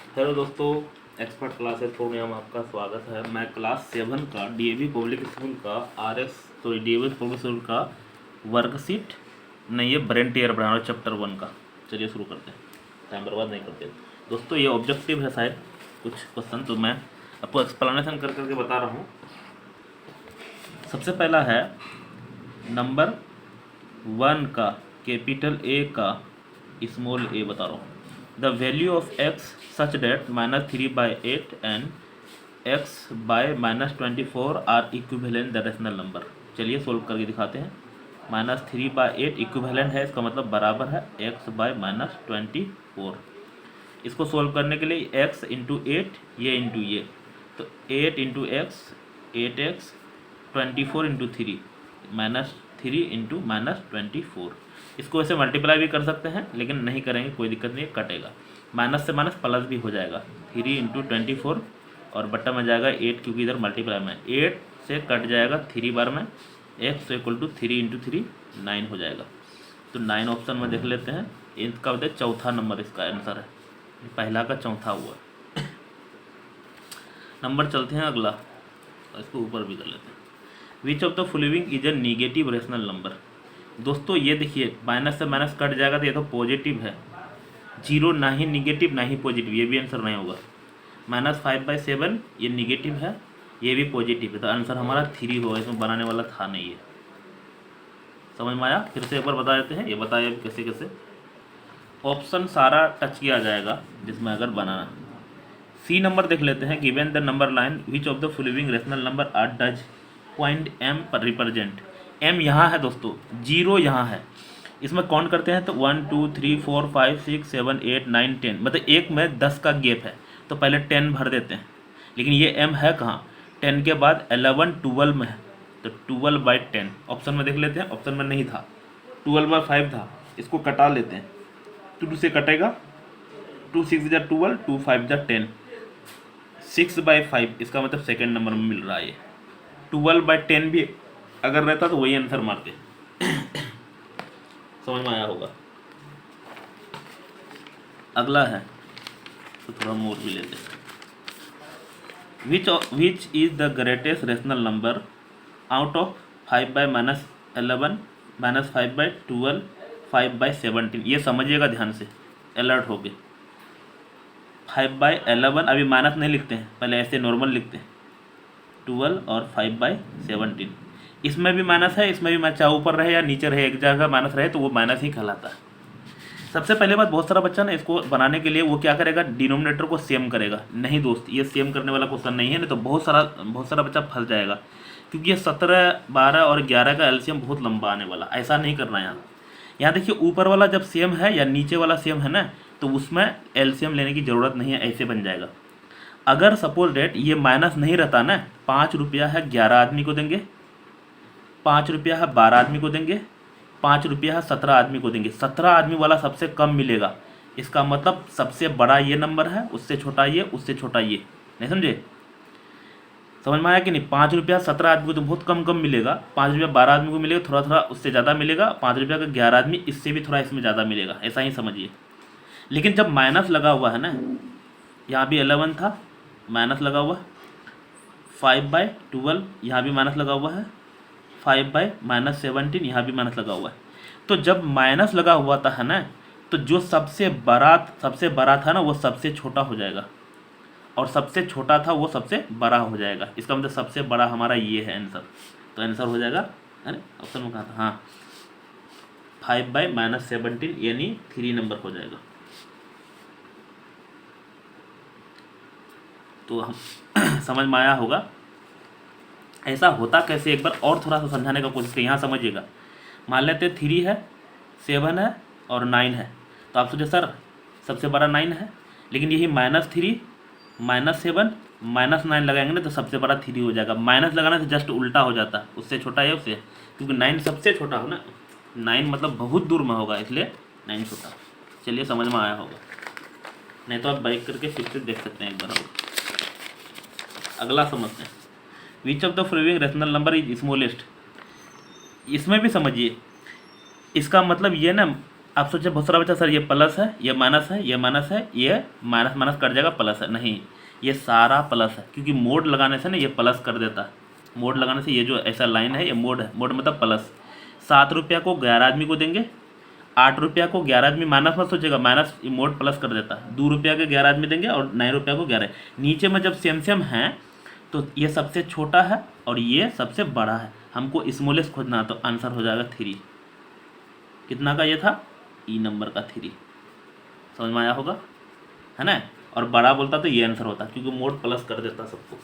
Hello दोस्तों, expert classes Purnia में आपका स्वागत है। मैं क्लास 7 का डीएवी पब्लिक स्कूल का डीएवी पब्लिक स्कूल का वर्कशीट नहीं, ये ब्रेन टीयर बनाना चैप्टर 1 का। चलिए शुरू करते हैं, टाइम बर्बाद नहीं करते दोस्तों। ये ऑब्जेक्टिव है शायद कुछ क्वेश्चन, तो मैं आपको एक्सप्लेनेशन कर करके बता रहा हूँ। सबसे पहला है नंबर 1 का कैपिटल ए का स्मॉल ए बता रहा हूँ। The value of x such that -3/8 and x by -24 are equivalent the rational number. चलिए सोल्व करके दिखाते हैं। -3/8 इक्विवेलेंट है, इसका मतलब बराबर है x बाय -24। इसको सोल्व करने के लिए x इंटू 8 ये इंटू ये, तो 8 into x 8x, 24 into 3 -3 into -24। इसको ऐसे मल्टीप्लाई भी कर सकते हैं, लेकिन नहीं करेंगे, कोई दिक्कत नहीं है, कटेगा। माइनस से माइनस प्लस भी हो जाएगा। 3 इंटू 24 और बट्टा में जाएगा 8, क्योंकि इधर मल्टीप्लाई में 8 से कट जाएगा 3 बार में। x इक्वल टू 3 इंटू 3 9 हो जाएगा। तो 9 ऑप्शन में देख लेते हैं। इसका बताए चौथा नंबर इसका आंसर है, पहला का चौथा हुआ। नंबर चलते हैं अगला, इसको ऊपर भी कर लेते हैं। विच of the following is a negative rational number. दोस्तों ये देखिए, माइनस से माइनस कट जाएगा तो ये तो पॉजिटिव है। जीरो ना ही निगेटिव ना ही पॉजिटिव, ये भी आंसर नहीं होगा। -5/7 ये निगेटिव है, ये भी पॉजिटिव है, तो आंसर हमारा 3 होगा। इसमें बनाने वाला था नहीं है। समझ में आया? फिर से एक बार बता देते हैं, ये बताया कैसे कैसे। ऑप्शन सारा टच किया जाएगा जिसमें अगर बनाना। सी नंबर देख लेते हैं। Given the number line which of the following rational number are does point M पर रिप्रेजेंट। एम यहाँ है दोस्तों, 0 यहाँ है। इसमें काउंट करते हैं तो 1 2 3 4 5 6 7 8 9 10, मतलब एक में 10 का गैप है, तो पहले 10 भर देते हैं। लेकिन ये एम है कहाँ? 10 के बाद 11 12 में है, तो 12/10 ऑप्शन में देख लेते हैं। ऑप्शन में नहीं था, 12/5 था। इसको कटा लेते हैं, 2 से कटेगा, 2 6 जा 12, 2 5 जा 10, 6/5 इसका मतलब सेकेंड नंबर में मिल रहा है। ये 12/10 भी अगर रहता तो वही आंसर मारते। समझ में आया होगा। अगला है तो थोड़ा मोर भी लेते हैं। Which is the greatest rational number out of 5/-11 -5/12 5/17। ये समझिएगा ध्यान से, अलर्ट हो गए। 5/11 अभी माइनस नहीं लिखते हैं, पहले ऐसे नॉर्मल लिखते हैं। 12 और 5/17, इसमें भी माइनस है, इसमें भी चाहे ऊपर रहे या नीचे रहे, एक जगह माइनस रहे तो वो माइनस ही कहलाता है। सबसे पहले बात, बहुत सारा बच्चा ना इसको बनाने के लिए वो क्या करेगा, डिनोमिनेटर को सेम करेगा। नहीं दोस्त, ये सेम करने वाला क्वेश्चन नहीं है, नहीं तो बहुत सारा बच्चा फंस जाएगा, क्योंकि ये 17 12 और 11 का एलसीएम बहुत लंबा आने वाला। ऐसा नहीं करना। यहाँ देखिए, ऊपर वाला जब सेम है या नीचे वाला सेम है ना, तो उसमें एलसीएम लेने की ज़रूरत नहीं है, ऐसे बन जाएगा। अगर सपोज डेट ये माइनस नहीं रहता ना, 5 रुपया है 11 आदमी को देंगे, 5 रुपया है 12 आदमी को देंगे, 5 रुपया है 17 आदमी को देंगे। 17 आदमी वाला सबसे कम मिलेगा, इसका मतलब सबसे बड़ा ये नंबर है, उससे छोटा ये, उससे छोटा ये। नहीं समझे? समझ में आया कि नहीं? 5 रुपया 17 आदमी को तो बहुत कम मिलेगा, 5 रुपया 12 आदमी को मिलेगा, थोड़ा थोड़ा उससे ज़्यादा मिलेगा, 5 रुपया का 11 आदमी, इससे भी थोड़ा इसमें ज़्यादा मिलेगा, ऐसा ही समझिए। लेकिन जब माइनस लगा हुआ है ना, यहाँ भी 11 था, माइनस लगा हुआ, 5/12 यहाँ भी माइनस लगा हुआ है, 5/-17 यहाँ भी माइनस लगा हुआ है। तो जब माइनस लगा हुआ था है ना, तो जो सबसे बड़ा था ना, वो सबसे छोटा हो जाएगा, और सबसे छोटा था वो सबसे बड़ा हो जाएगा। इसका मतलब सबसे बड़ा हमारा ये है आंसर, तो आंसर हो जाएगा, अरे ऑप्शन में कहा था, हाँ 5/-17 यानी 3 नंबर हो जाएगा। तो हम समझ में आया होगा। ऐसा होता कैसे, एक बार और थोड़ा सा समझाने का कोशिश करिए। यहाँ समझिएगा, मान लेते 3 है, 7 है और 9 है, तो आप सोचिए सर सबसे बड़ा 9 है, लेकिन यही -3 -7 -9 लगाएंगे ना, तो सबसे बड़ा 3 हो जाएगा। माइनस लगाने से जस्ट उल्टा हो जाता, उससे छोटा है उससे, क्योंकि 9 सबसे छोटा हो ना, 9 मतलब बहुत दूर में होगा, इसलिए 9 छोटा। चलिए समझ में आया होगा, नहीं तो आप बाइक करके फिर से देख सकते हैं एक बार और। अगला समझते हैं। विच of the following rational number is smallest. इसमें भी समझिए, इसका मतलब ये ना, आप सोचे बहुत सारा बच्चा सर ये प्लस है, ये माइनस है, ये माइनस है, ये माइनस माइनस कट जाएगा प्लस है। नहीं, ये सारा प्लस है, क्योंकि मोड लगाने से ना ये प्लस कर देता है। मोड लगाने से ये जो ऐसा लाइन है ये मोड है, मोड मतलब प्लस। 7 रुपया को 11 आदमी को देंगे, 8 रुपया को 11 आदमी, माइनस मत सोचेगा, माइनस मोड प्लस कर देता है। 2 रुपया के 11 आदमी देंगे और 9 रुपया को 11। नीचे में जब सेम सेम है तो ये सबसे छोटा है और ये सबसे बड़ा है। हमको स्मॉलेस्ट खोजना है, तो आंसर हो जाएगा 3। कितना का ये था? ई नंबर का 3। समझ में आया होगा, है ना। और बड़ा बोलता तो ये आंसर होता, क्योंकि मोड प्लस कर देता सबको।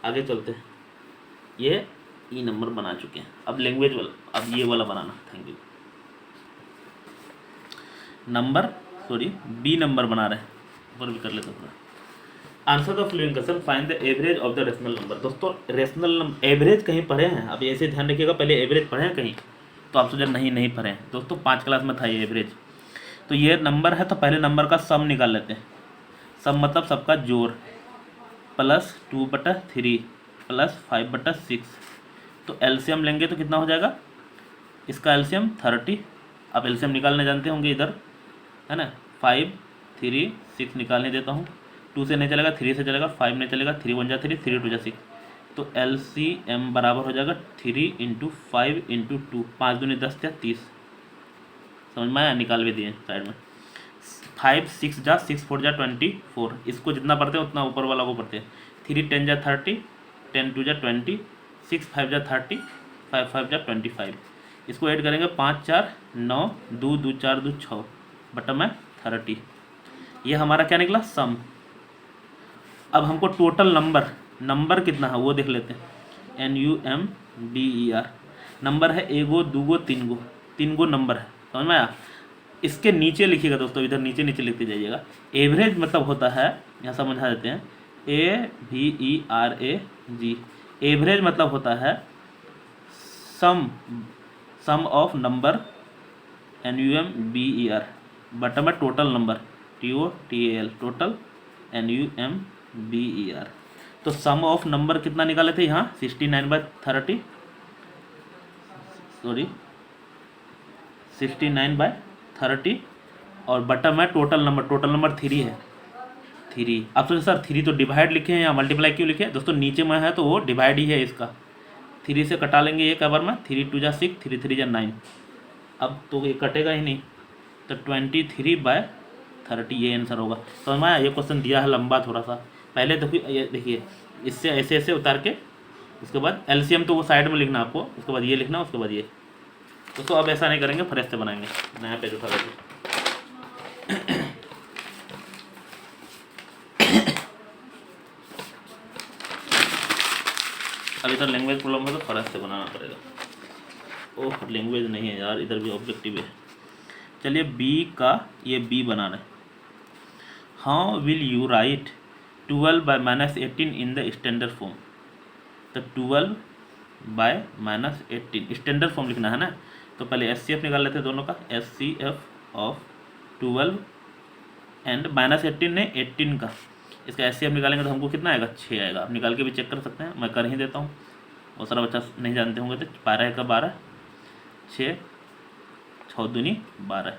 आगे चलते हैं, ये ई नंबर बना चुके हैं। अब लैंग्वेज वाला, अब ये वाला बनाना। Thank you. Number B number बना रहे हैं, ऊपर भी कर लेते हैं पूरा। Answer the following question, find the average of the rational number. दोस्तों रेशनल नंबर एवरेज कहीं पढ़े हैं? अब ऐसे ध्यान रखिएगा, पहले एवरेज पढ़े हैं कहीं? तो आप सोचा नहीं पढ़े हैं। दोस्तों 5 क्लास में था ये एवरेज। तो ये नंबर है, तो पहले नंबर का सम निकाल लेते हैं। सम मतलब सबका जोड़, प्लस 2/3 प्लस 5/6। तो एलसीएम लेंगे तो कितना हो जाएगा? इसका एलसीएम 30। आप एलसीएम निकालने जानते होंगे इधर, है ना। 5 3 6 निकालने देता हूँ। 2 से नहीं चलेगा, 3 से चलेगा, 5 नहीं चलेगा, 3 1 जा 3, 3 2 जा 6। तो एलसीएम बराबर हो जाएगा 3 × 5 × 2, 5 दूनी 10 या 30। समझ में आया? निकाल भी दिए साइड में। 5 6 जा 6 4 जा 24। इसको जितना पढ़ते हैं उतना ऊपर वाला को पढ़ते हैं। 3 10 जा 30, 10 2 जा 20, 6 5 जा 30, 5 5 जा 25। इसको ऐड करेंगे 5 4 9, 2 2 4 2 6, बटा में 30। ये हमारा क्या निकला? सम। अब हमको टोटल नंबर कितना है वो देख लेते हैं। NUMBER नंबर है, एगो दूगो तीन गो नंबर है। समझ में आया? इसके नीचे लिखिएगा दोस्तों, इधर नीचे लिखते जाइएगा। एवरेज मतलब होता है, यहाँ समझा देते हैं, AVERAG। एवरेज मतलब होता है सम ऑफ नंबर NUMBER बटा में total number TOTAL, total NUMBER। तो सम ऑफ नंबर कितना निकाले थे यहाँ? 69/30, 69/30 और बटा में टोटल नंबर 3 है। 3 आप सोचिए सर 3 तो डिवाइड लिखे हैं या मल्टीप्लाई क्यों लिखे हैं? दोस्तों नीचे में है तो वो डिवाइड ही है इसका। 3 से कटा लेंगे ये कवर में, 3 2 जा 6, 3 3 जा 9। अब तो ये कटेगा ही नहीं, तो 23/30 ये आंसर होगा। समझ में आया? ये क्वेश्चन दिया है लंबा थोड़ा सा। पहले देखिए इससे ऐसे उतार के, उसके बाद एलसीएम तो वो साइड में लिखना आपको, उसके बाद ये लिखना, उसके बाद ये। तो अब ऐसा नहीं करेंगे, फ्रेश से बनाएंगे, नया पेज उठा लेंगे। अब इधर लैंग्वेज प्रॉब्लम है तो फ्रेश से बनाना पड़ेगा। ओह लैंग्वेज नहीं है यार, इधर भी ऑब्जेक्टिव है। चलिए बी का ये बी बना रहे। How will you right 12/-18 in the standard form? तो 12/-18 स्टैंडर्ड फॉर्म लिखना है ना। तो पहले SCF निकाल लेते हैं दोनों का। SCF ऑफ 12 एंड -18 ने 18 का, इसका SCF निकालेंगे तो हमको कितना आएगा? 6 आएगा। आप निकाल के भी चेक कर सकते हैं, मैं कर ही देता हूँ। बहुत सारा बच्चा नहीं जानते होंगे। तो 12 का 12, 6 6 दूनी 12।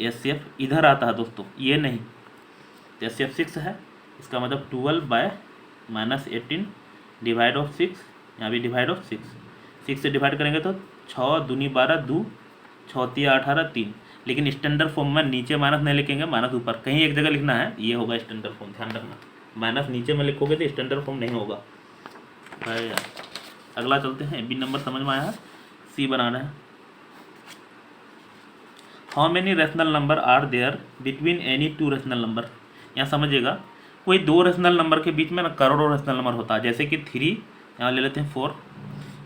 SCF इधर आता है दोस्तों, ये नहीं। तो SCF 6 है, इसका मतलब 12/-18 डिवाइड ऑफ 6, यहाँ भी डिवाइड ऑफ 6। 6 से डिवाइड करेंगे तो 6 दूनी 12, 2 6 तिया 18, 3। लेकिन स्टैंडर्ड फॉर्म में नीचे माइनस नहीं लिखेंगे, माइनस ऊपर कहीं एक जगह लिखना है, ये होगा स्टैंडर्ड फॉर्म। ध्यान रखना, माइनस नीचे में लिखोगे तो स्टैंडर्ड फॉर्म नहीं होगा। अगला चलते हैं। बी नंबर समझ में आया है। सी बना रहे हैं। How many rational number are there between any 2 rational number? यहाँ समझिएगा, कोई 2 रेशनल नंबर के बीच में ना करोड़ों रेशनल नंबर होता है। जैसे कि 3, यहाँ ले लेते हैं 4,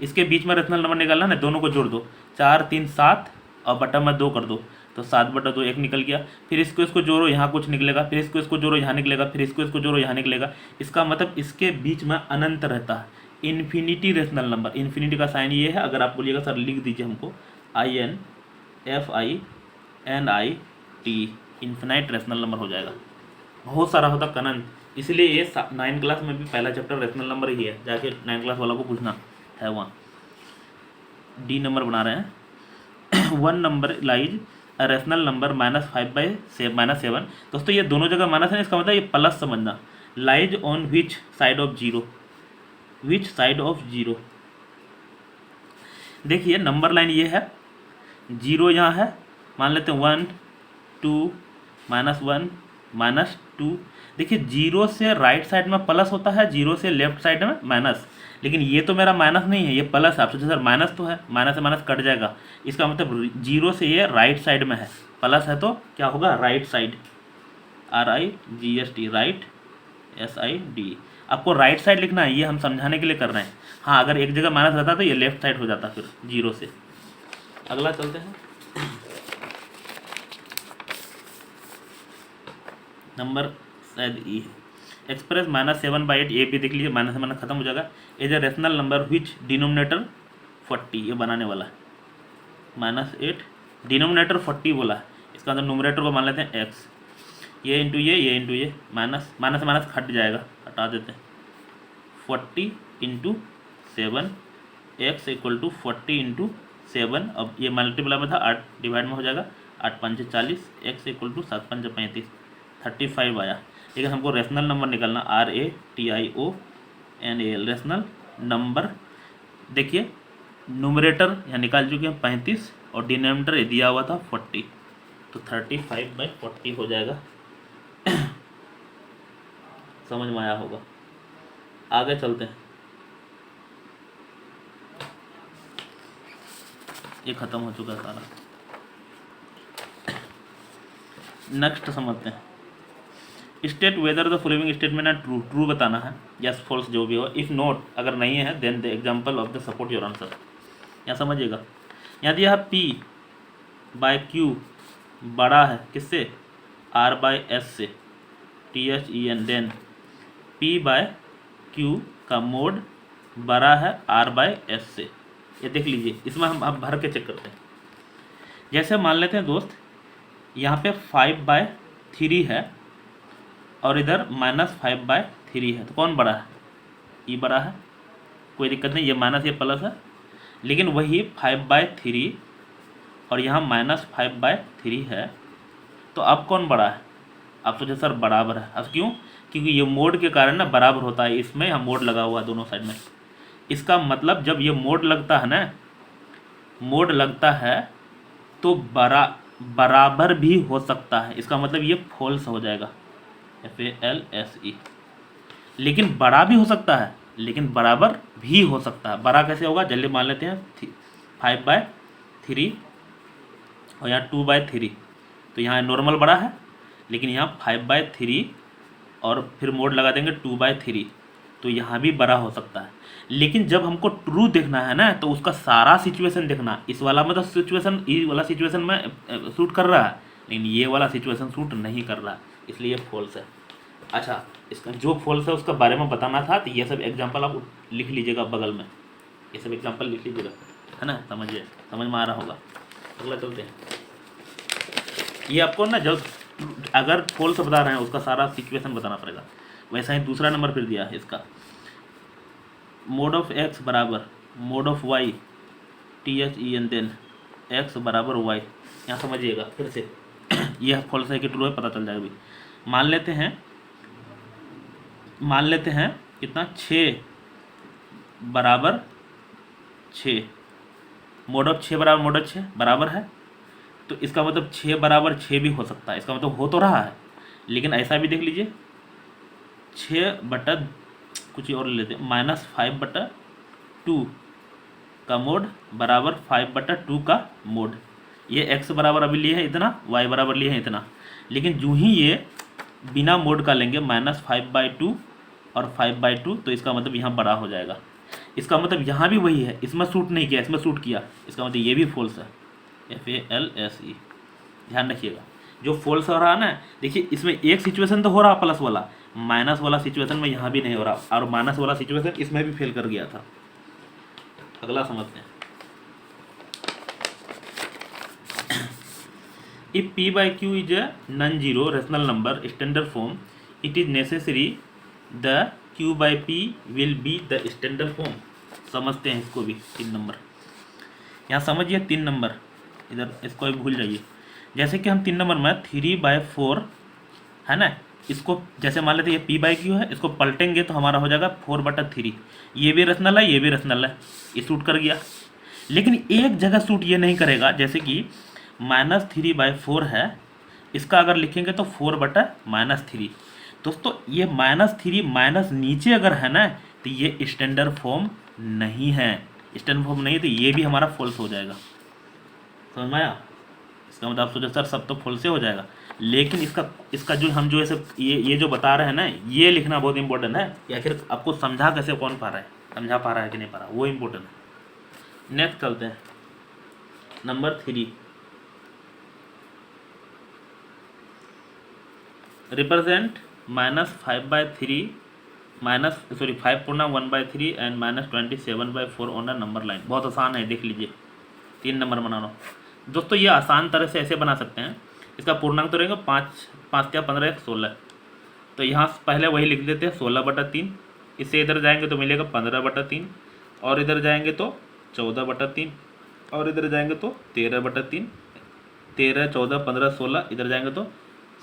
इसके बीच में रेशनल नंबर निकालना ना, दोनों को जोड़ दो। 4 3 7 और बटा में 2 कर दो, तो 7/2 1 निकल गया। फिर इसको जोड़ो, यहाँ कुछ निकलेगा। फिर इसको जोड़ो, यहाँ निकलेगा। फिर इसको जोड़ो, यहाँ निकलेगा। इसका मतलब इसके बीच में अनंत रहता है, इन्फिनिटी रेशनल नंबर। इन्फिनिटी का साइन ये है। अगर आप बोलिएगा सर लिख दीजिए हमको, INFINIT, इन्फिनाइट रेशनल नंबर हो जाएगा। बहुत सारा होता अनंत, इसलिए ये 9 क्लास में भी पहला चैप्टर रेशनल नंबर ही है। जाके 9 क्लास वाला को पूछना है वहाँ। डी नंबर बना रहे हैं। 1 नंबर लाइज रेशनल नंबर -5/7। दोस्तों ये दोनों जगह माइनस है, इसका मतलब ये प्लस समझना। Lies on which side of zero, which side of zero. देखिए नंबर लाइन ये है, जीरो यहाँ है, मान लेते हैं 1 2 -1 -2। देखिए जीरो से राइट साइड में प्लस होता है, जीरो से लेफ्ट साइड में माइनस, लेकिन ये तो मेरा माइनस नहीं है, ये प्लस है। आप सोचिए सर माइनस तो है, माइनस से माइनस कट जाएगा, इसका मतलब जीरो से ये राइट साइड में है, प्लस है तो क्या होगा, right side, RIGST, right, SID। आपको राइट साइड लिखना है, ये हम समझाने के लिए कर रहे हैं। हाँ अगर एक जगह माइनस रहता तो ये लेफ्ट साइड हो जाता फिर जीरो से। अगला चलते हैं, नंबर शायद ई है। एक्सप्रेस -7/8, ये भी देख लीजिए, माइनस से माइनस खत्म हो जाएगा। Is a rational number which denominator 40, ये बनाने वाला है, -8 डिनोमिनेटर 40 बोला है, इसका मतलब नोमिनेटर को मान लेते हैं x, ये इंटू ये माइनस से माइनस हट जाएगा, हटा देते हैं। 40 × 7, x = 40 × 7। अब ये मल्टीप्लाई में था, 8 डिवाइड में हो जाएगा, 8 5 40, x = 7 5 35, 35 आया। लेकिन हमको रेशनल नंबर निकालना, RATIONAL, रेशनल नंबर। देखिए न्यूमरेटर यहाँ निकाल चुके हैं 35 और डिनोमिनेटर दिया हुआ था 40, तो 35/40 हो जाएगा। समझ में आया होगा। आगे चलते हैं, ये खत्म हो चुका है सारा। नेक्स्ट समझते हैं, state whether the following statement are true, true बताना है, यस फॉल्स जो भी हो। इफ नॉट, अगर नहीं है, then the example of the support your answer. यहाँ समझिएगा, यहाँ दिया है P/Q बड़ा है किससे, R/S से, THEN, देन P/Q का मोड बड़ा है R/S से। ये देख लीजिए, इसमें हम अब भर के चेक करते हैं। जैसे मान लेते हैं दोस्त, यहाँ पे 5/3 है और इधर -5/3 है, तो कौन बड़ा है, ये बड़ा है, कोई दिक्कत नहीं, ये माइनस ये प्लस है। लेकिन वही 5/3 और यहाँ -5/3 है, तो अब कौन बड़ा है, आप सोचे सर बराबर है। अब क्यों, क्योंकि ये मोड के कारण ना बराबर होता है, इसमें यहाँ मोड लगा हुआ है दोनों साइड में। इसका मतलब जब ये मोड लगता है ना, मोड लगता है तो बराबर भी हो सकता है, इसका मतलब ये फॉल्स हो जाएगा, FALSE। लेकिन बड़ा भी हो सकता है, लेकिन बराबर भी हो सकता है। बड़ा कैसे होगा, जल्दी मान लेते हैं, 5/3 और यहाँ 2/3, तो यहाँ नॉर्मल बड़ा है, लेकिन यहाँ 5/3 और फिर मोड लगा देंगे 2/3, तो यहाँ भी बड़ा हो सकता है। लेकिन जब हमको ट्रू देखना है ना, तो उसका सारा सिचुएशन देखना। इस वाला में तो सिचुएशन, ये वाला सिचुएशन में सूट कर रहा है, लेकिन ये वाला सिचुएशन सूट नहीं कर रहा, इसलिए फॉल्स है। अच्छा, इसका जो फॉल्स है उसका बारे में बताना था, तो ये सब एग्जांपल आप लिख लीजिएगा बगल में, ये सब एग्जांपल लिख लीजिएगा, है ना, समझिए, समझ में आ रहा होगा। अगला चलते हैं, ये आपको ना जब अगर फॉल्स बता रहे हैं उसका सारा सिचुएशन बताना पड़ेगा। वैसा ही दूसरा नंबर फिर दिया है इसका, मोड ऑफ x बराबर mod of y, THEN, then x बराबर y। यहाँ समझिएगा फिर से, यह फॉल्स है कि ट्रू है पता चल जाएगा। अभी मान लेते हैं कितना, 6 बराबर 6, मोड ऑफ 6 बराबर मोड ऑफ 6 बराबर है, तो इसका मतलब 6 बराबर 6 भी हो सकता है, इसका मतलब हो तो रहा है। लेकिन ऐसा भी देख लीजिए, 6 बटा कुछ और ले लेते हैं, -5/2 का मोड बराबर 5/2 का मोड। ये x बराबर अभी लिए है इतना, y बराबर लिए है इतना, लेकिन जो ही ये बिना मोड का लेंगे -5/2 और 5/2, तो इसका मतलब यहाँ बड़ा हो जाएगा। इसका मतलब यहाँ भी वही है, इसमें सूट नहीं किया, इसमें सूट किया, इसका मतलब ये भी फॉल्स है, FALSE। ध्यान रखिएगा, जो फॉल्स हो रहा है ना, देखिए इसमें एक सिचुएशन तो हो रहा प्लस वाला, माइनस वाला सिचुएशन में यहाँ भी नहीं हो रहा, और माइनस वाला सिचुएशन इसमें भी फेल कर गया था। अगला समझते हैं, if P/Q is a non zero rational number standard form, it is necessary the Q/P will be the standard form. समझते हैं इसको भी, 3 नंबर यहाँ समझिए, 3 नंबर इधर, इसको भी भूल जाइए। जैसे कि हम 3 नंबर में 3/4 है ना, इसको जैसे मान लेते ये p/q है, इसको पलटेंगे तो हमारा हो जाएगा 4/3। ये भी रेशनल है, ये भी रेशनल है, ये सूट कर गया। लेकिन एक जगह सूट ये नहीं करेगा, जैसे कि -3/4 है, इसका अगर लिखेंगे तो 4/-3। दोस्तों ये -3 माइनस नीचे अगर है ना, तो ये स्टैंडर्ड फॉर्म नहीं है, स्टैंडर्ड फॉर्म नहीं है, तो ये भी हमारा फॉल्स हो जाएगा। समझ में आया? इसका मतलब आप सोचो सर सब तो फॉल्स से हो जाएगा, लेकिन इसका जो हम जो ऐसे ये जो बता रहे हैं ना, ये लिखना बहुत इंपॉर्टेंट है, या फिर आपको समझा कैसे कौन पा रहा है, समझा पा रहा है कि नहीं पा रहा, वो इंपॉर्टेंट है। नेक्स्ट चलते हैं number 3। Represent -5/3 5/1/3 and -27/4 on a number line. बहुत आसान है, देख लीजिए। 3 नंबर बना लो दोस्तों। ये आसान तरह से ऐसे बना सकते हैं, इसका पूर्णांक तो रहेगा 5 5 या 15 1 16। तो यहाँ पहले वही लिख देते हैं 16/3, इससे इधर जाएंगे तो मिलेगा 15/3, और इधर जाएंगे तो 14/3, और इधर जाएंगे तो 13/3, 13 14 15 16, इधर जाएंगे तो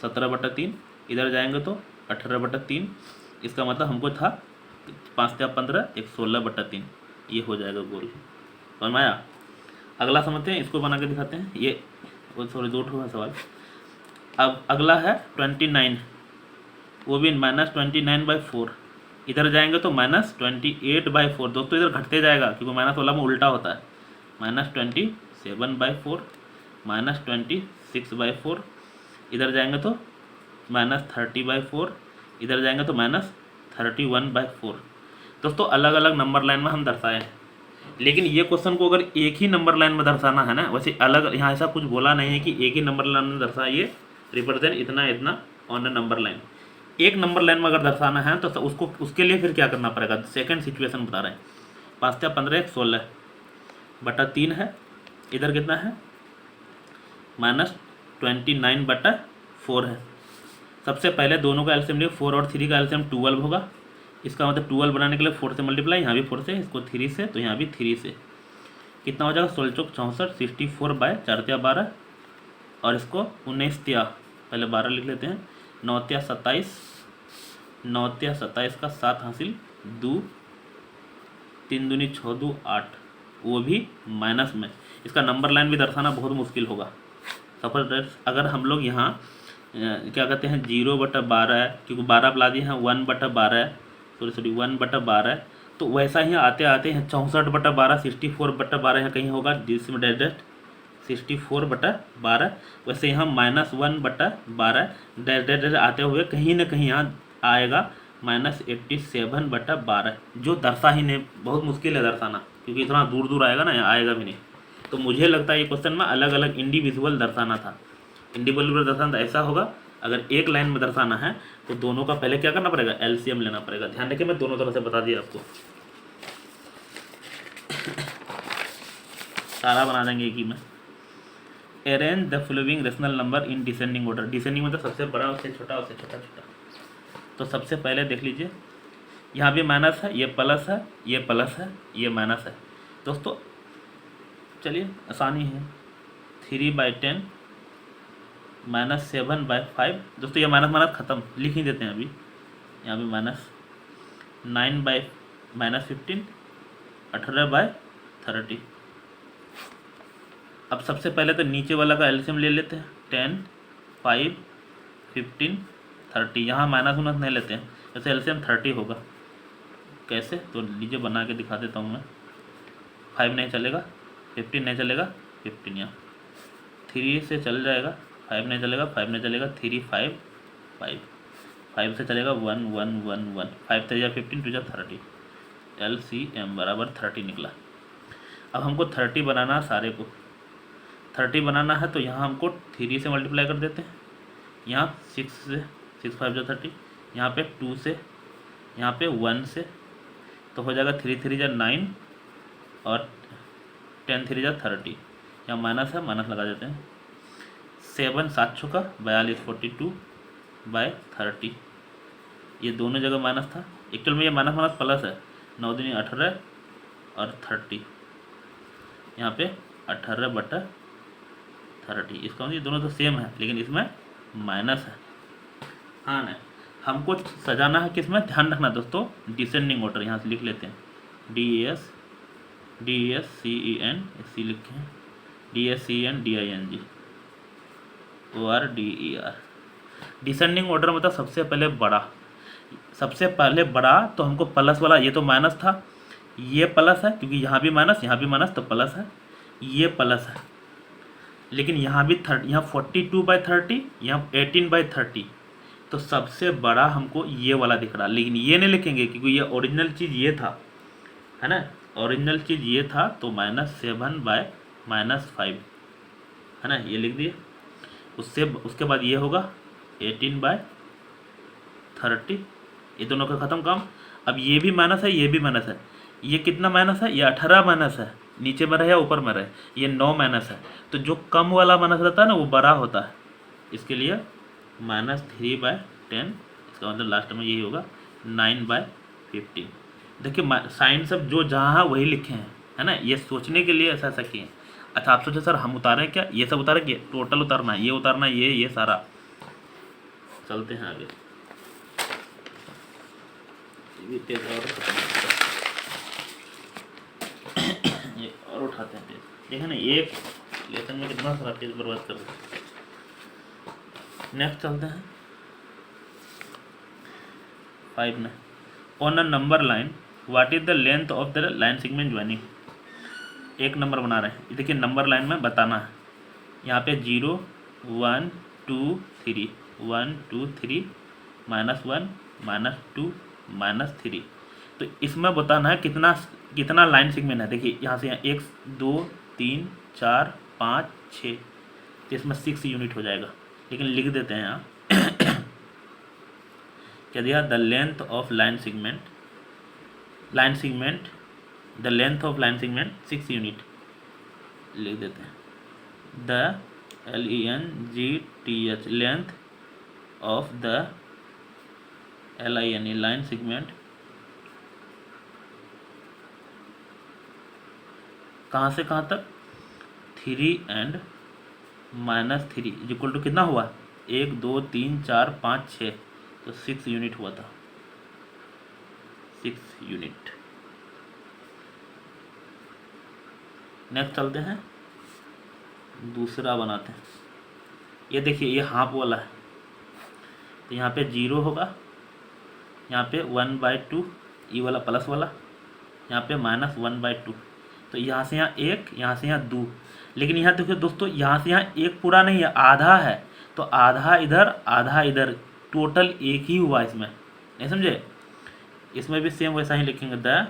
17/3, इधर जाएंगे तो 18/3। इसका मतलब हमको था 5 या 15 1 16/3, ये हो जाएगा गोल। समझ में आया? अगला समझते हैं, इसको बना के दिखाते हैं। ये सॉरी दो ठो है सवाल। अब अगला है 29, वो भी -29/4, इधर जाएंगे तो -28/4। दोस्तों इधर घटते जाएगा क्योंकि माइनस वाला में उल्टा होता है। -27/4, -26/4, इधर जाएंगे तो -30/4, इधर जाएंगे तो -31/4। दोस्तों अलग अलग नंबर लाइन में हम दर्शाए हैं, लेकिन ये क्वेश्चन को अगर एक ही नंबर लाइन में दर्शाना है ना, वैसे अलग यहाँ ऐसा कुछ बोला नहीं है कि एक ही नंबर लाइन में दर्शाइए, रिप्रेजेंट इतना इतना ऑन अ नंबर लाइन। एक नंबर लाइन में अगर दर्शाना है तो उसको उसके लिए फिर क्या करना पड़ेगा, सेकंड सिचुएशन बता रहे हैं। 5 या 15 1 16/3 है, इधर कितना है -29/4 है। सबसे पहले दोनों का एलसीएम लिए, 4 और 3 का एलसीएम 12 होगा। इसका मतलब 12 बनाने के लिए 4 से मल्टीप्लाई, यहाँ भी 4 से, इसको 3 से, तो यहाँ भी 3 से। कितना हो जाएगा 16 चौक 64, 64/4 12, और इसको 19 त्या पहले 12 लिख लेते हैं, 9 त्या 27, 9 त्या 27 का 7 हासिल 2, 3 दूनी 6 2 8, वो भी माइनस में। इसका नंबर लाइन भी दर्शाना बहुत मुश्किल होगा। सपोज अगर हम लोग यहाँ क्या कहते हैं 0/12 है, क्योंकि 12 ला दिए हैं, 1/12 है, सॉरी 1/12, तो वैसा ही आते आते हैं 64/12, 64/12 यहाँ कहीं होगा, जिसमें डायरेक्ट 64/12, वैसे यहाँ -1/12 डायरेक्ट आते हुए कहीं ना कहीं यहाँ आएगा -87/12, जो दर्शा ही नहीं, बहुत मुश्किल है दर्शाना, क्योंकि इतना दूर दूर आएगा ना, यहाँ आएगा भी नहीं। तो मुझे लगता है ये क्वेश्चन में अलग अलग इंडिविजुअल दर्शाना था। इंडिविजुअल दर्शाना ऐसा होगा, अगर एक लाइन में दर्शाना है तो दोनों का पहले क्या करना पड़ेगा, एलसीएम लेना पड़ेगा। ध्यान रखिए, मैं दोनों तरह से बता दिया आपको, सारा बना देंगे एक ही में। Arrange the following rational number in descending order. Descending मतलब सबसे बड़ा उससे छोटा, उससे छोटा छोटा। तो सबसे पहले देख लीजिए, यहाँ भी माइनस है, ये प्लस है, ये प्लस है, ये माइनस है। दोस्तों चलिए आसानी है, 3/10 -7/5। दोस्तों ये माइनस माइनस खत्म, लिख ही देते हैं अभी। यहाँ भी -9/-15 18/30। अब सबसे पहले तो नीचे वाला का एलसीएम ले लेते हैं, 10 5 15 30। यहाँ माइनस उनस नहीं लेते हैं, जैसे एलसीएम 30 होगा। कैसे, तो लीजिए बना के दिखा देता हूँ मैं। 5 नहीं चलेगा, 15 नहीं चलेगा, 15 यहाँ 3 से चल जाएगा, 5 नहीं चलेगा, 5 नहीं चलेगा, 3 5 5 5 से चलेगा 1 1 1 1, 5 3 15 2 30, LCM बराबर 30 निकला। अब हमको 30 बनाना है, सारे को 30 बनाना है, तो यहाँ हमको 3 से मल्टीप्लाई कर देते हैं, यहाँ 6 से, 6 5 30, यहाँ पे 2 से, यहाँ पे 1 से, तो हो जाएगा 3 3 9, और 10 3 30। यहाँ माइनस है, माइनस लगा देते हैं। 7 7 छुका 42 42/30। ये दोनों जगह माइनस था, एक्चुअल में ये माइनस माइनस प्लस है। 9 दूनी 18 और 30, यहाँ पे 18/30 30। इसका मतलब ये दोनों तो सेम है, लेकिन इसमें माइनस है। हाँ ना, हमको सजाना है किसमें, ध्यान रखना दोस्तों, डिसेंडिंग ऑर्डर। यहाँ से लिख लेते हैं DESCEN लिखे हैं, DSCENDING ORDER। डिसेंडिंग ऑर्डर मतलब सबसे पहले बड़ा, सबसे पहले बड़ा। तो हमको प्लस वाला, ये तो माइनस था, ये प्लस है क्योंकि यहाँ भी माइनस तो प्लस है, ये प्लस है। लेकिन यहाँ भी 30, यहाँ 42/30, यहाँ 18/30। तो सबसे बड़ा हमको ये वाला दिख रहा, लेकिन ये नहीं लिखेंगे क्योंकि ये ओरिजिनल चीज़ ये था, है ना, ओरिजिनल चीज़ ये था। तो -7/-5 है ना, ये लिख दिए। उसके बाद ये होगा 18/30। ये दोनों का ख़त्म काम। अब ये भी माइनस है, ये भी माइनस है। ये कितना माइनस है, ये 18 माइनस है, नीचे में रहे या ऊपर में रहे, ये 9 माइनस है। तो जो कम वाला माइनस रहता है ना वो बड़ा होता है, इसके लिए -3/10। इसका मतलब लास्ट में यही होगा 9/15। देखिए साइन सब जो जहाँ है वही लिखे हैं, है ना, ये सोचने के लिए ऐसा ऐसा किए। अच्छा आप सोचे सर हम उतारें क्या, ये सब उतारें क्या, टोटल उतारना है, ये उतारना है, ये सारा। चलते हैं आगे, ये पेज और उठाते हैं पेज। देखें ना, एक लेसन में कितना सारा पेज बर्बाद कर देते। नेक्स्ट चलते हैं 5 में। On a number line what is the length of the line segment joining. एक नंबर बना रहे हैं, देखिए नंबर लाइन में बताना है। यहाँ पे 0 1 2 3 1 2 3 -1 -2 -3। तो इसमें बताना है कितना लाइन सेगमेंट है। देखिए यहाँ से यहाँ 1 2 3 4 5 6, तो इसमें 6 यूनिट हो जाएगा। लेकिन लिख देते हैं यहाँ क्या दिया, the length of line segment the length of line segment 6 unit लिख देते हैं। The LENGTH length of the LINE line segment कहाँ से कहाँ तक, 3 and -3 इक्वल टू कितना हुआ, 1 2 3 4 5 6, तो 6 यूनिट हुआ था, 6 यूनिट। नेक्स्ट चलते हैं, दूसरा बनाते हैं। ये देखिए ये हाफ वाला है, तो यहाँ पे 0 होगा, यहाँ पे 1/2, ये वाला प्लस वाला, यहाँ पे -1/2। तो यहाँ से यहाँ 1, यहाँ से यहाँ 2। लेकिन यहाँ देखिए दोस्तों, यहाँ से यहाँ 1 पूरा नहीं है, आधा है। तो आधा इधर आधा इधर, टोटल 1 ही हुआ इसमें, नहीं समझे। इसमें भी सेम वैसा ही लिखेंगे, the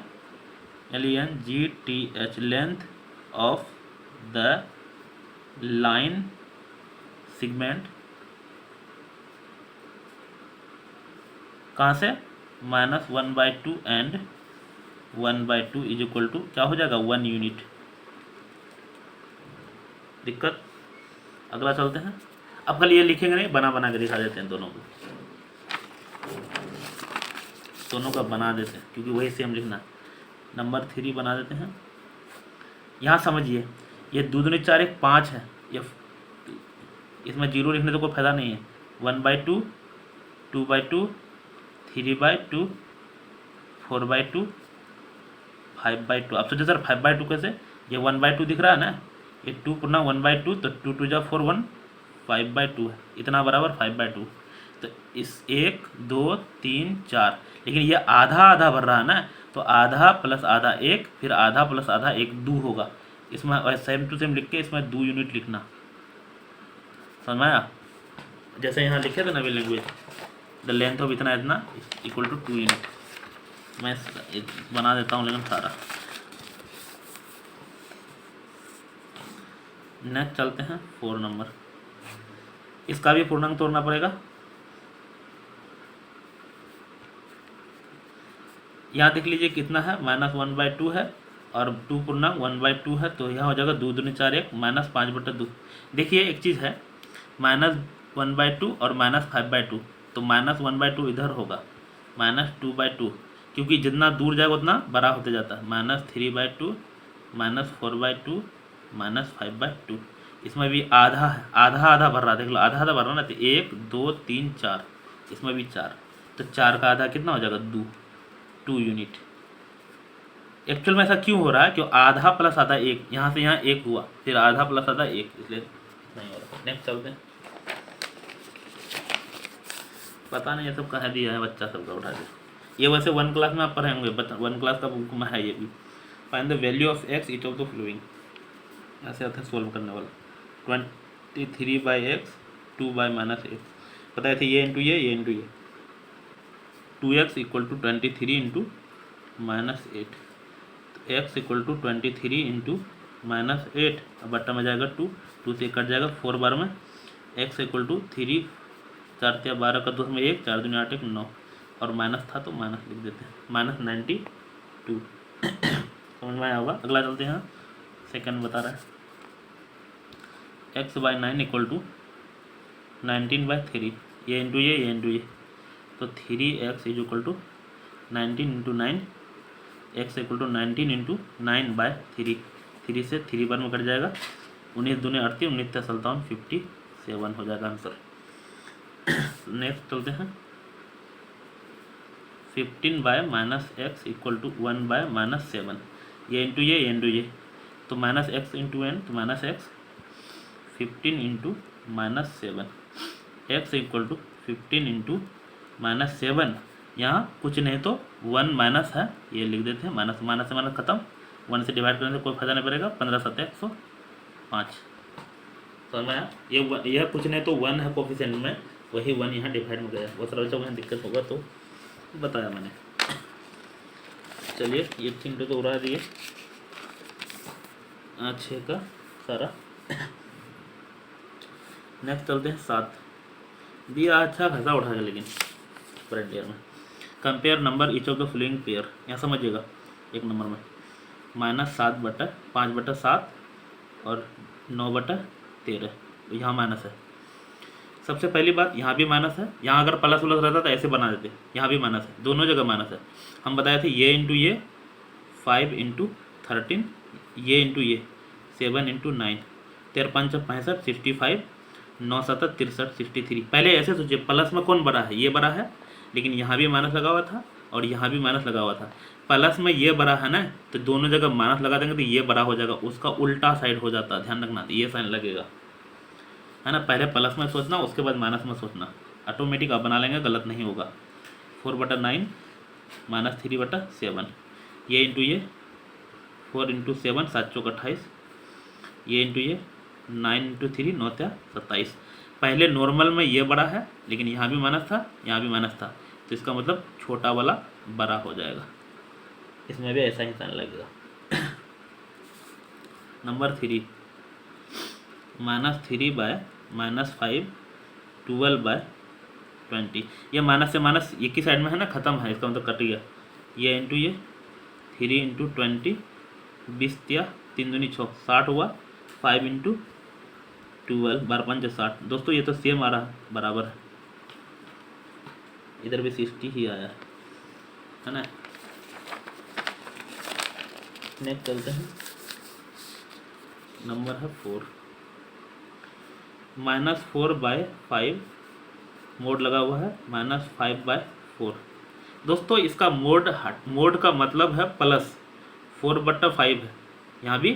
LENGTH length of the line segment कहाँ से, -1/2 एंड 1/2 इज इक्वल टू क्या हो जाएगा, 1 यूनिट। दिक्कत। अगला चलते हैं। अब कल ये लिखेंगे नहीं, बना के दिखा देते हैं दोनों का बना देते हैं, क्योंकि वही सेम लिखना। नंबर 3 बना देते हैं। यहाँ समझिए, ये 2 दूनी 4 1 5 है, ये इसमें 0 लिखने से कोई फायदा नहीं है। 1/2 2/2 3/2 4/2 5/2। आप सोचिए सर 5/2 कैसे, ये 1/2 दिख रहा है ना, ये 2 पुनः 1/2, तो 2 2 जा 4 1 5/2 है, इतना बराबर 5/2। तो इस 1 2 3 4, लेकिन ये आधा आधा भर रहा है ना, तो आधा प्लस आधा 1, फिर आधा प्लस आधा 1 2 होगा। इसमें सेम टू सेम लिख के इसमें 2 यूनिट लिखना, समझ में आया। जैसे यहाँ लिखे थे नवी लैंग्वेज, द लेंथ ऑफ इतना इतना इक्वल टू 2 यूनिट। मैं बना देता हूँ लेकिन सारा। नेक्स्ट चलते हैं 4 नंबर। इसका भी पूर्णांक तोड़ना पड़ेगा। यहाँ देख लीजिए कितना है, -1/2 है और 2 पूर्णांक 1/2 है, तो यहाँ हो जाएगा 2 दूनी 4 1 -5/2। देखिए एक चीज़ है, -1/2 और -5/2, तो -1/2 इधर होगा, -2/2, क्योंकि जितना दूर जाएगा उतना बड़ा होते जाता है। -3/2 -4/2 -5/2, इसमें भी आधा आधा आधा भर रहा, देख लो आधा आधा भर रहा ना, तो 1 2 3 4, इसमें भी 4, तो 4 का आधा कितना हो जाएगा 2, 2 यूनिट। एक्चुअल में ऐसा क्यों हो रहा है, क्यों आधा प्लस आधा 1, यहाँ से यहाँ 1 हुआ, फिर आधा प्लस आधा 1, इसलिए नहीं हो रहा। नेक्स्ट चलते हैं। पता नहीं ये सब कहाँ दिया है, बच्चा सबका उठा दे। ये वैसे 1 क्लास में आप पढ़े होंगे, 1 क्लास का बुक में है ये भी। Find the value of x each of the flowing, ऐसे आता है सोल्व करने वाला। 23/x 2/-x, पता है ये इंटू ये इंटू ये, 2x इक्वल टू 23 इंटू -8, तो x इक्वल टू 23 इंटू -8, अब बट्टा में जाएगा 2, 2 से कट जाएगा 4 बार में, x इक्वल टू 3 4 या 12 का 2 में 1, 4 दूनी 8 1 9, और माइनस था तो माइनस लिख देते हैं, -92। समझ में आया होगा। अगला चलते हैं, सेकंड बता रहा है x/9 इक्वल टू 19/3, ये इंटू ये इंटू ये, तो 3x is equal to 19 into 9, x equal to 19 into 9/3, 3 से 3 बार में कट जाएगा, 19 दूनी 38, 19 57 57 हो जाएगा आंसर। नेक्स्ट चलते हैं, 15/-x इक्वल टू 1/-7, ये इंटू ये इंटू ये, तो -x इंटू n, तो -x 15 into -7, x equal to 15 into -7, यहाँ कुछ नहीं तो 1 माइनस है, ये लिख देते हैं, माइनस माइनस से माइनस खत्म, 1 से डिवाइड करने से कोई फायदा नहीं पड़ेगा, 15 7 105। समझ में आया। यह कुछ नहीं तो 1 है कोफिशिएंट में, वही 1 यहाँ डिवाइड में गया, वो सारा बच्चों को दिक्कत होगा तो बताया मैंने। चलिए ये 3 तो उड़ा दिए, 6 का सारा। नेक्स्ट चलते हैं 7, दिया अच्छा खासा उठा के, लेकिन फ्रंट ईयर में compare number each of the following pair, यहाँ समझिएगा। एक नंबर में -7/5/7 और 9/13, तो यहाँ माइनस है। सबसे पहली बात, यहाँ भी माइनस है, यहाँ अगर प्लस उलस रहता तो ऐसे बना देते, यहाँ भी माइनस है, दोनों जगह माइनस है। हम बताए थे ये इंटू ये 5 इंटू 13, ये इंटू ये 7 इंटू 9, 13 5 65 65, 9 7 63 63। पहले ऐसे सोचिए, प्लस में कौन बड़ा है, ये बड़ा है, लेकिन यहाँ भी माइनस लगा हुआ था और यहाँ भी माइनस लगा हुआ था। प्लस में ये बड़ा है ना, तो दोनों जगह माइनस लगा देंगे तो ये बड़ा हो जाएगा, उसका उल्टा साइड हो जाता है, ध्यान रखना, तो ये साइन लगेगा, है ना। पहले प्लस में सोचना, उसके बाद माइनस में सोचना, ऑटोमेटिक आप बना लेंगे, गलत नहीं होगा। 4/9 -3/7, ये इंटू ये 4 इंटू 7 7 चौक 28, ये इंटू ये 9 इंटू 3 9 27। पहले नॉर्मल में ये बड़ा है, लेकिन यहाँ भी माइनस था, यहाँ भी माइनस था, तो इसका मतलब छोटा वाला बड़ा हो जाएगा, इसमें भी ऐसा ही साइन लगेगा। नंबर 3, -3/-5 12/20, ये माइनस से माइनस एक ही साइड में है ना, ख़त्म है, इसका मतलब कट गया। ये इंटू ये 3 इंटू 20 20 3 दूनी 6 60 हुआ, 5 इंटू 12 12 5 60। दोस्तों ये तो सेम आ रहा है, बराबर है, इधर भी 60 ही आया है ना। नेक्स्ट चलते हैं, नंबर है 4, -4/5 मोड लगा हुआ है, -5/4। दोस्तों इसका मोड का मतलब है प्लस, 4/5 है, यहाँ भी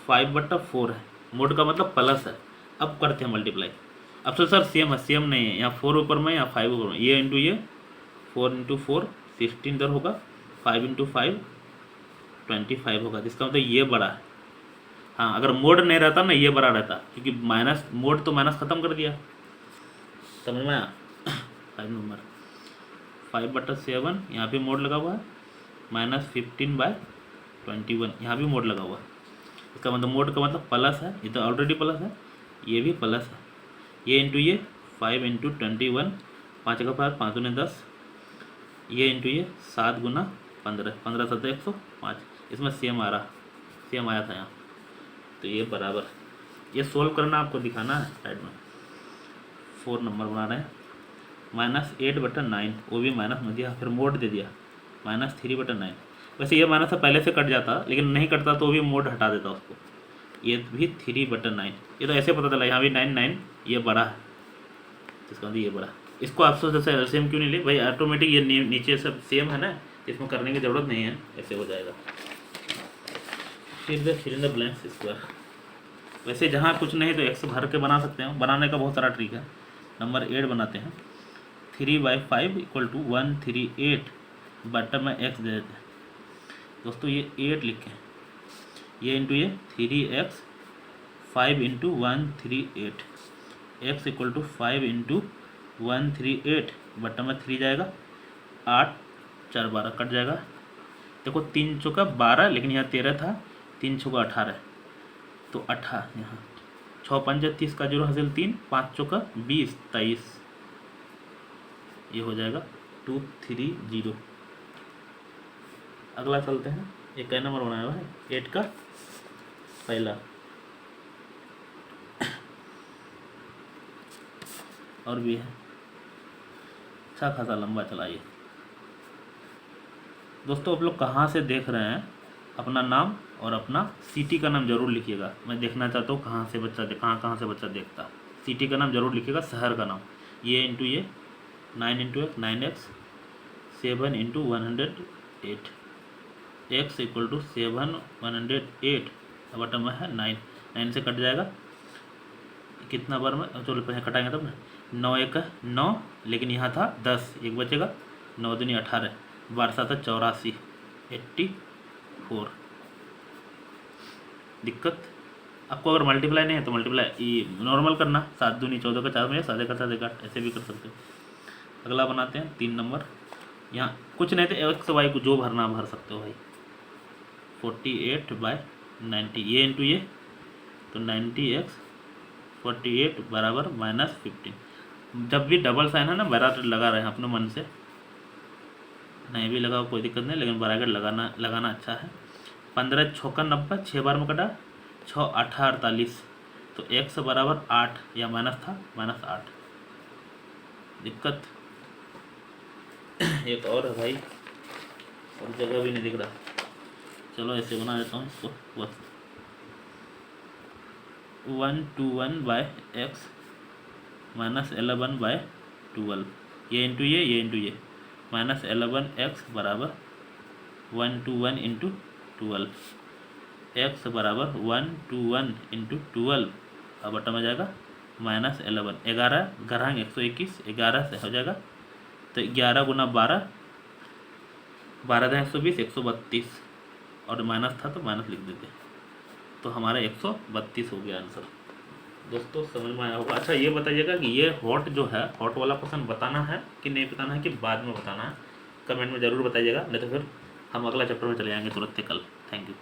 5/4 है, मोड का मतलब प्लस है। अब करते हैं मल्टीप्लाई, अब तो सर सेम है, सेम नहीं है, यहाँ 4 ऊपर में, यहाँ 5 ऊपर में, ये इंटू ये 4 इंटू 4 16 इधर होगा, 5 इंटू 5 25 होगा, जिसका मतलब ये बड़ा है। हाँ अगर मोड नहीं रहता ना, ये बड़ा रहता, क्योंकि माइनस मोड तो माइनस खत्म कर दिया, समझ में आया। 5 नंबर 5/7, यहाँ भी मोड लगा हुआ है, -15/21, यहाँ भी मोड लगा हुआ है, इसका मतलब मोड का मतलब प्लस है, ये तो ऑलरेडी प्लस है, ये भी प्लस है। ये इंटू ये 5 इंटू 21, 5 का 5 5 दूनी 10, ये इंटू ये 7 गुना 15 15 7 105, इसमें सेम आ रहा, सेम आया था यहाँ, तो ये बराबर। ये सोल्व करना आपको दिखाना है साइड में। 4 नंबर बना रहे हैं, -8/9, वो भी माइनस में दिया, फिर मोड दे दिया -3/9। वैसे ये माइनस से पहले से कट जाता, लेकिन नहीं कटता तो भी मोड हटा देता उसको, ये भी 3/9। ये तो ऐसे पता चला, यहाँ भी 9 ये बड़ा है, इसका मतलब ये बड़ा। इसको आप सोच जैसे एलसीएम क्यों नहीं ले भाई, ऑटोमेटिक ये नीचे सब सेम है ना, इसमें करने की ज़रूरत नहीं है, ऐसे हो जाएगा। फिर fill in the blanks square. वैसे जहाँ कुछ नहीं तो एक्स भर के बना सकते हैं, बनाने का बहुत सारा ट्रिक है। नंबर 8 बनाते हैं। 3/5 = 138, बटन में एक्स दे देते हैं। दोस्तों ये 8 लिखें, ये इंटू ये 3x, 5 × 138, x = 5 × 138, बटन में 3 जाएगा, 8 4 12 कट जाएगा। देखो 3 चौका 12, लेकिन यहाँ 13 था, 3 चौका 18, तो 18 यहाँ 6 5 30 का 0 हासिल 3, 5 चौका 20 23, ये हो जाएगा 230। अगला चलते हैं। ये क्या नंबर बनाया हुआ है? 8 का पहला, और भी है, अच्छा खासा लंबा चलाइए। दोस्तों आप लोग कहाँ से देख रहे हैं, अपना नाम और अपना सिटी का नाम जरूर लिखिएगा। मैं देखना चाहता हूँ कहाँ से बच्चा कहाँ से बच्चा देखता है। सिटी का नाम जरूर लिखिएगा, शहर का नाम। ये इंटू ये 9 × x 9x, 7 × 108, x = 7 108, बटन में है 9, 9 से कट जाएगा। कितना बार में चलो पहले कटाएंगे तब ना। 9 1 9, लेकिन यहाँ था 10, एक बचेगा, 9 दूनी 18, 12 7 84, 84। दिक्कत आपको अगर मल्टीप्लाई नहीं है तो मल्टीप्लाई नॉर्मल करना, 7 दूनी 14 का 4 में 7 का 7 1 ऐसे भी कर सकते हो। अगला बनाते हैं 3 नंबर। यहाँ कुछ नहीं तो एक्स वाई को जो भरना भर सकते हो भाई। 48/90, ये इंटू ये, तो 90x 48 बराबर -15। जब भी डबल साइन है ना, ब्रैकेट लगा रहे हैं अपने मन से, नहीं भी लगाओ कोई दिक्कत नहीं, लेकिन ब्रैकेट लगाना अच्छा है। 15 छक्का 90, 6 बार में कटा, 6 8 48, तो x बराबर 8, या माइनस था, -8। दिक्कत एक और है भाई, और जगह भी नहीं दिख रहा। चलो ऐसे बना देता हूँ इसको, बस 121/x -11/12, ये इंटू ये इंटू ये, -11x बराबर 121 × 12, x बराबर 121 × 12, अब बटन में जाएगा -11, 11 11 121, 11 से हो जाएगा, तो 11 × 12, 12 120, 132, और माइनस था तो माइनस लिख देते, तो हमारा 132 हो गया आंसर। दोस्तों समझ में आया होगा। अच्छा ये बताइएगा कि ये हॉट जो है, हॉट वाला क्वेश्चन बताना है कि नहीं बताना है, कि बाद में बताना है, कमेंट में ज़रूर बताइएगा, नहीं तो फिर हम अगला चैप्टर में चले जाएंगे तुरंत कल। Thank you.